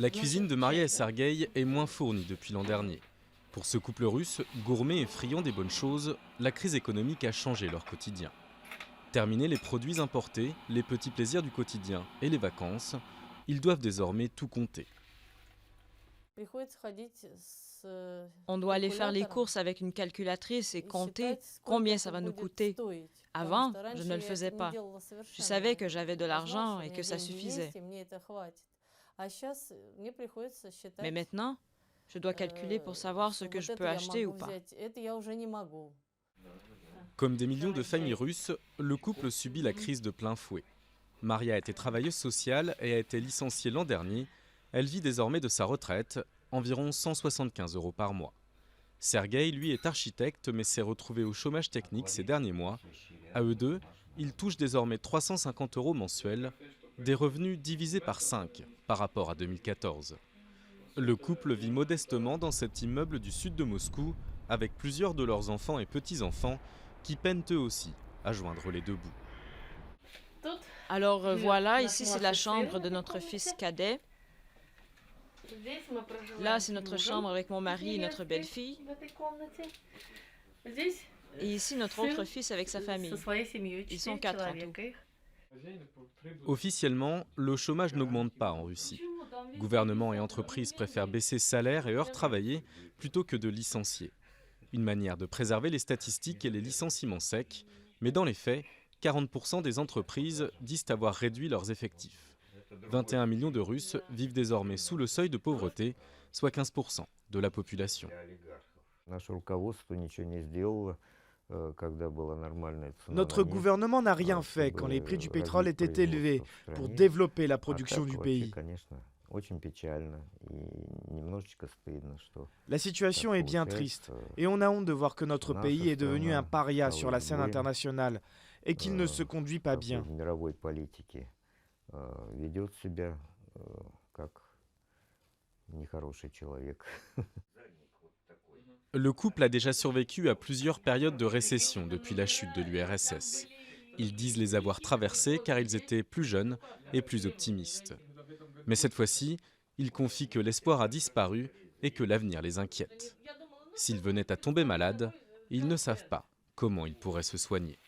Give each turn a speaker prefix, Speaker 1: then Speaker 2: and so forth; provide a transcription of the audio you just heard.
Speaker 1: La cuisine de Maria et Sergueï est moins fournie depuis l'an dernier. Pour ce couple russe, gourmet et friand des bonnes choses, la crise économique a changé leur quotidien. Terminés les produits importés, les petits plaisirs du quotidien et les vacances, ils doivent désormais tout compter.
Speaker 2: On doit aller faire les courses avec une calculatrice et compter combien ça va nous coûter. Avant, je ne le faisais pas. Je savais que j'avais de l'argent et que ça suffisait. Mais maintenant, je dois calculer pour savoir ce que je peux acheter ou pas.
Speaker 1: Comme des millions de familles russes, le couple subit la crise de plein fouet. Maria a été travailleuse sociale et a été licenciée l'an dernier. Elle vit désormais de sa retraite, environ 175 € par mois. Sergueï, lui, est architecte mais s'est retrouvé au chômage technique ces derniers mois. À eux deux, ils touchent désormais 350 € mensuels, des revenus divisés par 5 par rapport à 2014. Le couple vit modestement dans cet immeuble du sud de Moscou avec plusieurs de leurs enfants et petits-enfants qui peinent eux aussi à joindre les deux bouts.
Speaker 2: Alors voilà, ici c'est la chambre de notre fils cadet. Là c'est notre chambre avec mon mari et notre belle-fille. Et ici notre autre fils avec sa famille. Ils sont 4 en tout.
Speaker 1: Officiellement, le chômage n'augmente pas en Russie. Gouvernement et entreprises préfèrent baisser salaires et heures travaillées plutôt que de licencier. Une manière de préserver les statistiques et les licenciements secs, mais dans les faits, 40% des entreprises disent avoir réduit leurs effectifs. 21 millions de Russes vivent désormais sous le seuil de pauvreté, soit 15% de la population.
Speaker 3: Notre gouvernement n'a rien fait quand les prix du pétrole étaient élevés pour développer la production du pays. La situation est bien triste et on a honte de voir que notre pays est devenu un paria sur la scène internationale et qu'il ne se conduit pas bien.
Speaker 1: Le couple a déjà survécu à plusieurs périodes de récession depuis la chute de l'URSS. Ils disent les avoir traversées car ils étaient plus jeunes et plus optimistes. Mais cette fois-ci, ils confient que l'espoir a disparu et que l'avenir les inquiète. S'ils venaient à tomber malades, ils ne savent pas comment ils pourraient se soigner.